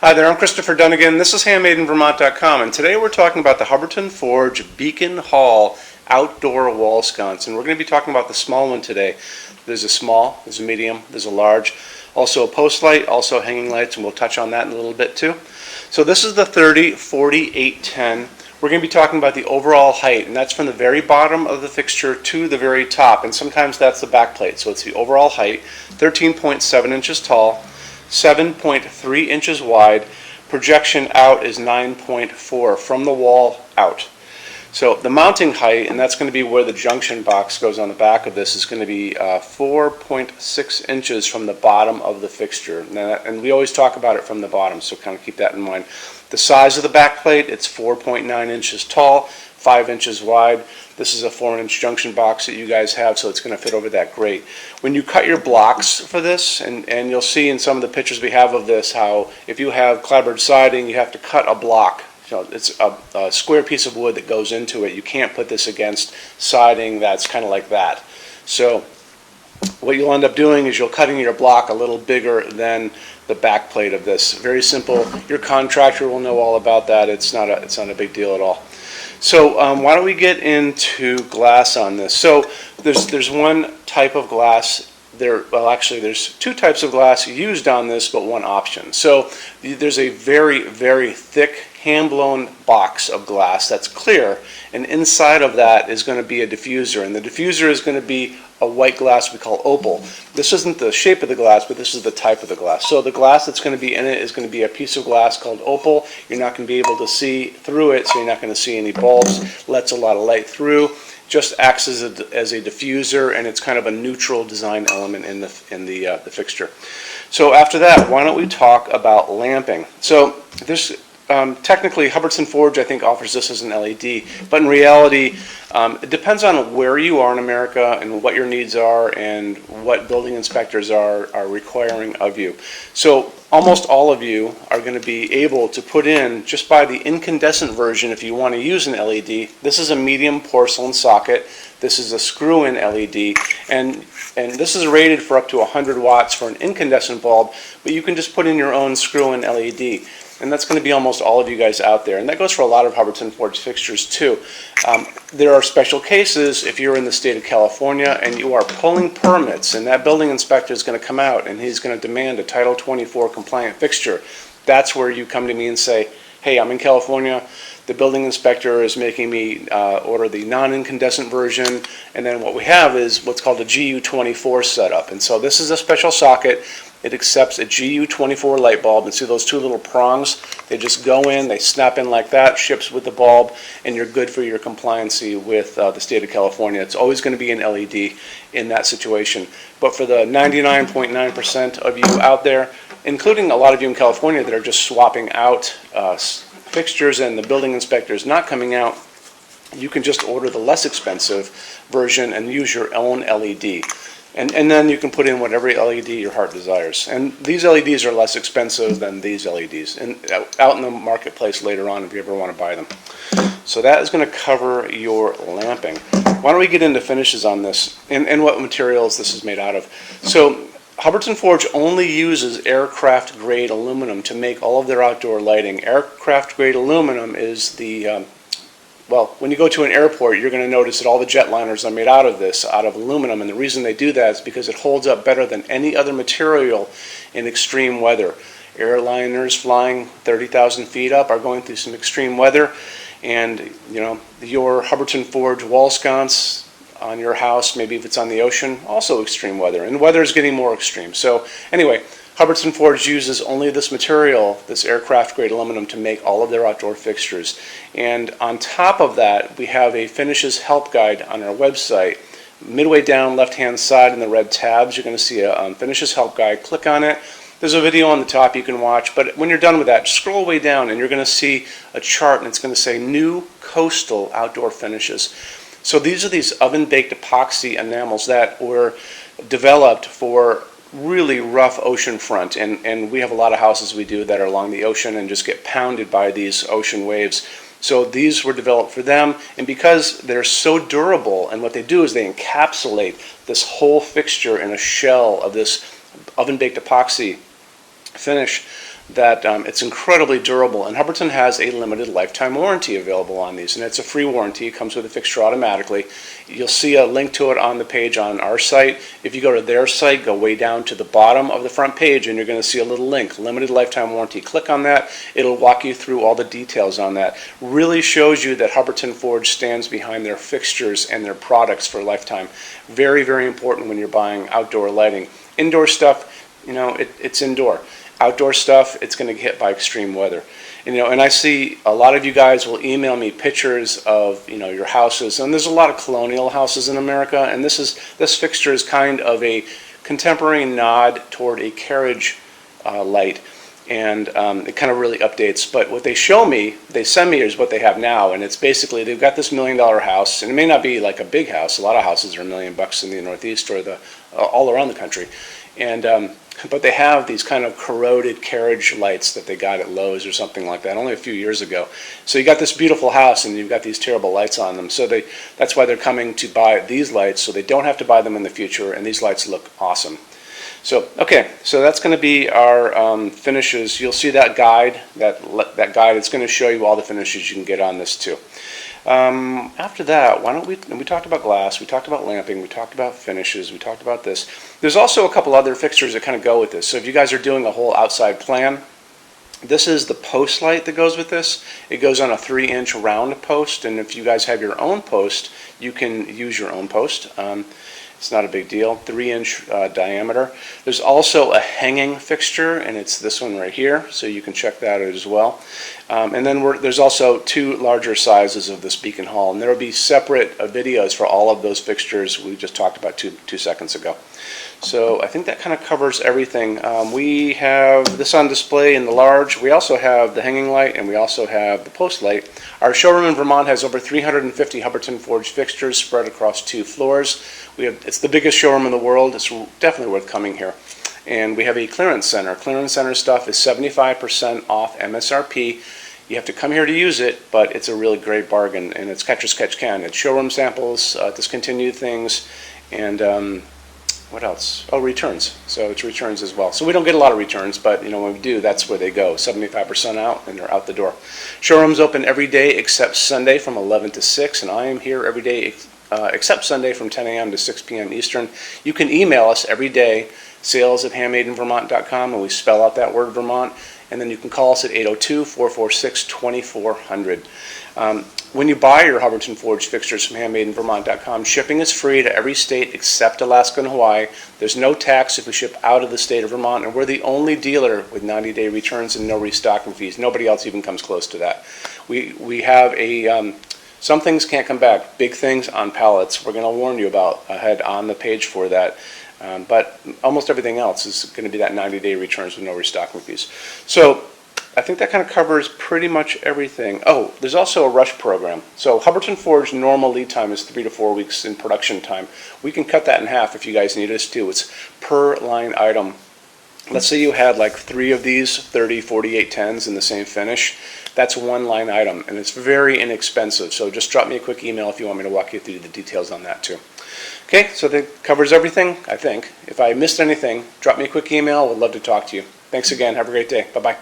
Hi there, I'm Christopher Dunnigan. This is HandmadeInVermont.com, and today we're talking about the Hubbardton Forge Beacon Hall outdoor wall sconce, and we're going to be talking about the small one today. There's a small, there's a medium, there's a large, also a post light, also hanging lights, and we'll touch on that in a little bit too. So this is the 30, 40, 8, 10. We're going to be talking about the overall height, and that's from the very bottom of the fixture to the very top, and sometimes that's the back plate. So it's the overall height, 13.7 inches tall, 7.3 inches wide. Projection out is 9.4 from the wall out. So the mounting height, and that's going to be where the junction box goes on the back of this, is going to be 4.6 inches from the bottom of the fixture. And we always talk about it from the bottom, so kind of keep that in mind. The size of the back plate, it's 4.9 inches tall, 5 inches wide. This is a 4-inch junction box that you guys have, so it's going to fit over that great. When you cut your blocks for this, and you'll see in some of the pictures we have of this, how if you have clapboard siding, you have to cut a block. So it's a square piece of wood that goes into it. You can't put this against siding that's kind of like that. So what you'll end up doing is you'll cutting your block a little bigger than the back plate of this. Very simple. Your contractor will know all about that. It's not a big deal at all. So why don't we get into glass on this? So there's one type of glass. Well, actually, there's two types of glass used on this, but one option. So there's a very, very thick hand-blown box of glass that's clear, and inside of that is going to be a diffuser, and the diffuser is going to be a white glass we call opal. This isn't the shape of the glass, but this is the type of the glass. So the glass that's going to be in it is going to be a piece of glass called opal. You're not going to be able to see through it, so you're not going to see any bulbs. Lets a lot of light through. Just acts as a diffuser, and it's kind of a neutral design element in the fixture. So after that, why don't we talk about lamping? So this technically Hubbardton Forge I think offers this as an LED, but in reality it depends on where you are in America and what your needs are and what building inspectors are requiring of you. So almost all of you are going to be able to put in, just by the incandescent version if you want to use an LED. This is a medium porcelain socket. This is a screw-in LED, and this is rated for up to 100 watts for an incandescent bulb, but you can just put in your own screw-in LED. And that's going to be almost all of you guys out there. And that goes for a lot of Hubbardton Forge fixtures too. There are special cases if you're in the state of California and you are pulling permits, and that building inspector is going to come out and he's going to demand a Title 24 compliant fixture. That's where you come to me and say, hey, I'm in California. The building inspector is making me order the non-incandescent version, and then what we have is what's called a GU24 setup. And so this is a special socket. It accepts a GU24 light bulb, and see those two little prongs? They just go in, they snap in like that, ships with the bulb, and you're good for your compliancy with the state of California. It's always going to be an LED in that situation. But for the 99.9% of you out there, including a lot of you in California that are just swapping out fixtures and the building inspector is not coming out, you can just order the less expensive version and use your own LED. And then you can put in whatever LED your heart desires. And these LEDs are less expensive than these LEDs, and out in the marketplace later on if you ever want to buy them. So that is going to cover your lamping. Why don't we get into finishes on this and what materials this is made out of. So Hubbardton Forge only uses aircraft grade aluminum to make all of their outdoor lighting. Aircraft grade aluminum is the well, when you go to an airport, you're going to notice that all the jetliners are made out of this, out of aluminum, and the reason they do that is because it holds up better than any other material in extreme weather. Airliners flying 30,000 feet up are going through some extreme weather, and you know, your Hubbardton Forge wall sconce on your house, maybe if it's on the ocean, also extreme weather, and the weather is getting more extreme. So anyway, Hubbardton Forge uses only this material, this aircraft grade aluminum, to make all of their outdoor fixtures. And on top of that, we have a finishes help guide on our website. Midway down left hand side in the red tabs, you're going to see a finishes help guide. Click on it. There's a video on the top you can watch, but when you're done with that, scroll way down and you're going to see a chart, and it's going to say new coastal outdoor finishes. So these are these oven baked epoxy enamels that were developed for really rough ocean front, and we have a lot of houses we do that are along the ocean and just get pounded by these ocean waves. So these were developed for them, and because they're so durable, and what they do is they encapsulate this whole fixture in a shell of this oven baked epoxy finish, that it's incredibly durable, and Hubbardton has a limited lifetime warranty available on these, and it's a free warranty. It comes with a fixture automatically. You'll see a link to it on the page on our site. If you go to their site, go way down to the bottom of the front page and you're going to see a little link, limited lifetime warranty. Click on that. It'll walk you through all the details on that. Really shows you that Hubbardton Forge stands behind their fixtures and their products for a lifetime. Very, very important when you're buying outdoor lighting. Indoor stuff, you know, it's indoor. Outdoor stuff, it's going to get hit by extreme weather. And I see a lot of you guys will email me pictures of, your houses, and there's a lot of colonial houses in America, and this fixture is kind of a contemporary nod toward a carriage light, and it kind of really updates. But what they send me is what they have now, and it's basically they've got this $1 million house, and it may not be like a big house. A lot of houses are $1 million in the Northeast or all around the country, and but they have these kind of corroded carriage lights that they got at Lowe's or something like that only a few years ago. So you got this beautiful house and you've got these terrible lights on them. So that's why they're coming to buy these lights, so they don't have to buy them in the future, and these lights look awesome. So okay, so that's going to be our finishes. You'll see that guide. That guide, it's going to show you all the finishes you can get on this too. After that, we talked about glass, we talked about lamping, we talked about finishes, we talked about this. There's also a couple other fixtures that kind of go with this. So if you guys are doing a whole outside plan, this is the post light that goes with this. It goes on a 3-inch round post, and if you guys have your own post, you can use your own post. It's not a big deal, 3-inch diameter. There's also a hanging fixture, and it's this one right here, so you can check that out as well. And then there's also 2 larger sizes of this beacon hall, and there will be separate videos for all of those fixtures we just talked about two seconds ago. So I think that kind of covers everything. We have this on display in the large. We also have the hanging light, and we also have the post light. Our showroom in Vermont has over 350 Hubbardton Forge fixtures spread across 2 floors. It's the biggest showroom in the world. It's definitely worth coming here. And we have a clearance center. Clearance center stuff is 75% off MSRP. You have to come here to use it, but it's a really great bargain, and it's catch as catch can. It's showroom samples, discontinued things, and what else? Oh, returns. So it's returns as well. So we don't get a lot of returns, but when we do, that's where they go. 75% out, and they're out the door. Showroom's open every day except Sunday from 11 to 6, and I am here every day except Sunday from 10 a.m. to 6 p.m. Eastern. You can email us every day, sales@HandmadeInVermont.com, and we spell out that word Vermont, and then you can call us at 802-446-2400. When you buy your Hubbardton Forge fixtures from HandmadeInVermont.com, shipping is free to every state except Alaska and Hawaii. There's no tax if we ship out of the state of Vermont, and we're the only dealer with 90-day returns and no restocking fees. Nobody else even comes close to that. We have some things can't come back, big things on pallets. We're going to warn you about ahead on the page for that. But almost everything else is going to be that 90-day returns with no restocking fees. So I think that kind of covers pretty much everything. Oh, there's also a rush program. So Hubbardton Forge normal lead time is 3 to 4 weeks in production time. We can cut that in half if you guys need us to. It's per line item. Let's say you had like 3 of these 30, 48 10s in the same finish. That's 1 line item, and it's very inexpensive. So just drop me a quick email if you want me to walk you through the details on that too. Okay, so that covers everything, I think. If I missed anything, drop me a quick email. Would love to talk to you. Thanks again. Have a great day. Bye-bye.